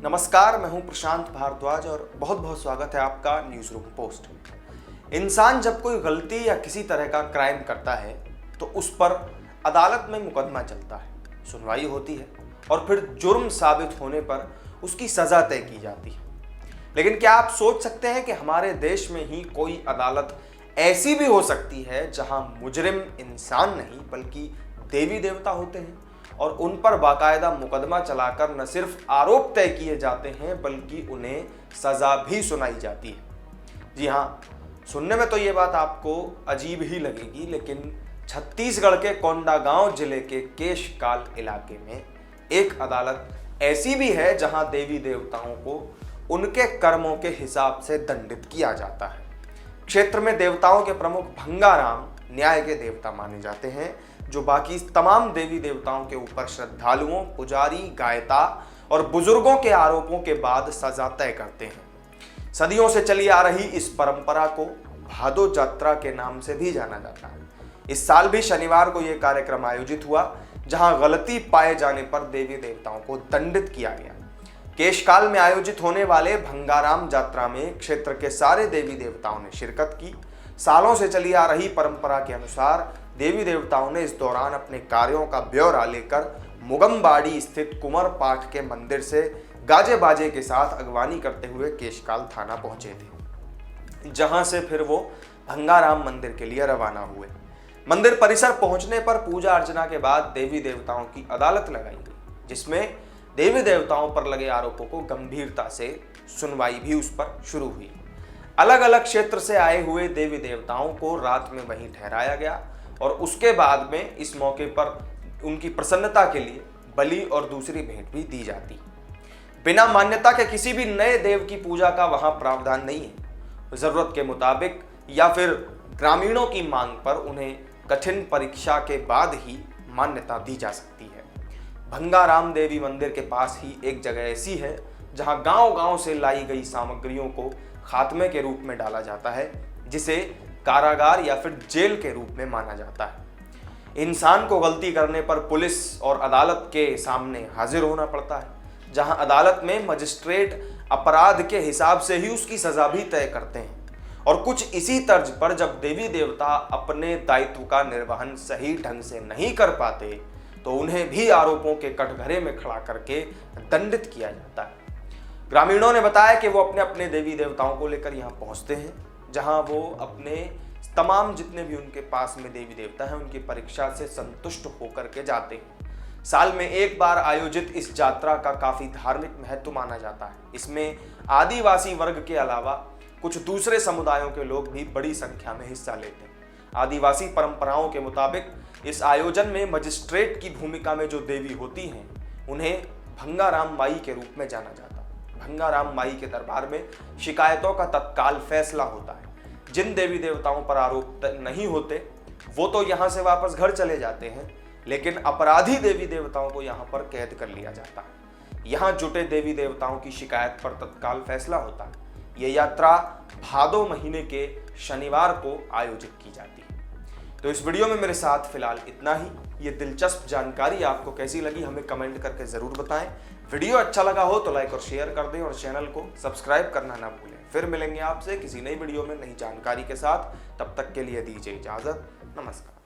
नमस्कार, मैं हूं प्रशांत भारद्वाज और बहुत बहुत स्वागत है आपका न्यूज़ रूम पोस्ट में। इंसान जब कोई गलती या किसी तरह का क्राइम करता है तो उस पर अदालत में मुकदमा चलता है, सुनवाई होती है और फिर जुर्म साबित होने पर उसकी सज़ा तय की जाती है। लेकिन क्या आप सोच सकते हैं कि हमारे देश में ही कोई अदालत ऐसी भी हो सकती है जहां मुजरिम इंसान नहीं बल्कि देवी देवता होते हैं और उन पर बाकायदा मुकदमा चलाकर न सिर्फ आरोप तय किए जाते हैं बल्कि उन्हें सज़ा भी सुनाई जाती है। जी हाँ, सुनने में तो ये बात आपको अजीब ही लगेगी, लेकिन छत्तीसगढ़ के कोंडागांव जिले के केशकाल इलाके में एक अदालत ऐसी भी है जहां देवी देवताओं को उनके कर्मों के हिसाब से दंडित किया जाता है। क्षेत्र में देवताओं के प्रमुख भंगाराम न्याय के देवता माने जाते हैं, जो बाकी तमाम देवी देवताओं के ऊपर श्रद्धालुओं, पुजारी, गायता और बुजुर्गों के आरोपों के बाद सजा तय करते हैं। सदियों से चली आ रही इस परंपरा को भादो यात्रा के नाम से भी जाना जाता है। इस साल भी शनिवार को यह कार्यक्रम आयोजित हुआ, जहां गलती पाए जाने पर देवी देवताओं को दंडित किया गया। केशकाल में आयोजित होने वाले भंगाराम यात्रा में क्षेत्र के सारे देवी देवताओं ने शिरकत की। सालों से चली आ रही परंपरा के अनुसार देवी देवताओं ने इस दौरान अपने कार्यों का ब्यौरा लेकर मुगमबाड़ी स्थित कुंवर पाठ के मंदिर से गाजे बाजे के साथ अगवानी करते हुए केशकाल थाना पहुंचे थे, जहां से फिर वो भंगाराम मंदिर के लिए रवाना हुए। मंदिर परिसर पहुंचने पर पूजा अर्चना के बाद देवी देवताओं की अदालत लगाई गई, जिसमें देवी देवताओं पर लगे आरोपों को गंभीरता से सुनवाई भी उस पर शुरू हुई। अलग अलग क्षेत्र से आए हुए देवी देवताओं को रात में वहीं ठहराया गया और उसके बाद में इस मौके पर उनकी प्रसन्नता के लिए बलि और दूसरी भेंट भी दी जाती। बिना मान्यता के किसी भी नए देव की पूजा का वहां प्रावधान नहीं है। जरूरत के मुताबिक या फिर ग्रामीणों की मांग पर उन्हें कठिन परीक्षा के बाद ही मान्यता दी जा सकती है। भंगाराम देवी मंदिर के पास ही एक जगह ऐसी है जहां गांव-गांव से लाई गई सामग्रियों को खात्मे के रूप में डाला जाता है, जिसे कारागार या फिर जेल के रूप में माना जाता है। इंसान को गलती करने पर पुलिस और अदालत के सामने हाजिर होना पड़ता है, जहां अदालत में मजिस्ट्रेट अपराध के हिसाब से ही उसकी सजा भी तय करते हैं। और कुछ इसी तर्ज पर जब देवी देवता अपने दायित्व का निर्वहन सही ढंग से नहीं कर पाते तो उन्हें भी आरोपों के कटघरे में खड़ा करके दंडित किया जाता है। ग्रामीणों ने बताया कि वो अपने अपने देवी देवताओं को लेकर यहाँ पहुँचते हैं, जहाँ वो अपने तमाम जितने भी उनके पास में देवी देवता हैं उनकी परीक्षा से संतुष्ट होकर के जाते हैं। साल में एक बार आयोजित इस यात्रा का काफ़ी धार्मिक महत्व माना जाता है। इसमें आदिवासी वर्ग के अलावा कुछ दूसरे समुदायों के लोग भी बड़ी संख्या में हिस्सा लेते हैं। आदिवासी परंपराओं के मुताबिक इस आयोजन में मजिस्ट्रेट की भूमिका में जो देवी होती हैं उन्हें भंगाराम माई के रूप में जाना जाता है। भंगाराम माई के दरबार में शिकायतों का तत्काल फैसला होता है। जिन देवी देवताओं पर आरोप नहीं होते वो तो यहाँ से वापस घर चले जाते हैं, लेकिन अपराधी देवी देवताओं को यहाँ पर कैद कर लिया जाता है। यहाँ जुटे देवी देवताओं की शिकायत पर तत्काल फैसला होता है। ये यात्रा भादो महीने के शनिवार को आयोजित की जाती है। तो इस वीडियो में मेरे साथ फिलहाल इतना ही। ये दिलचस्प जानकारी आपको कैसी लगी हमें कमेंट करके ज़रूर बताएं। वीडियो अच्छा लगा हो तो लाइक और शेयर कर दें और चैनल को सब्सक्राइब करना ना भूलें। फिर मिलेंगे आपसे किसी नई वीडियो में नई जानकारी के साथ। तब तक के लिए दीजिए इजाज़त। नमस्कार।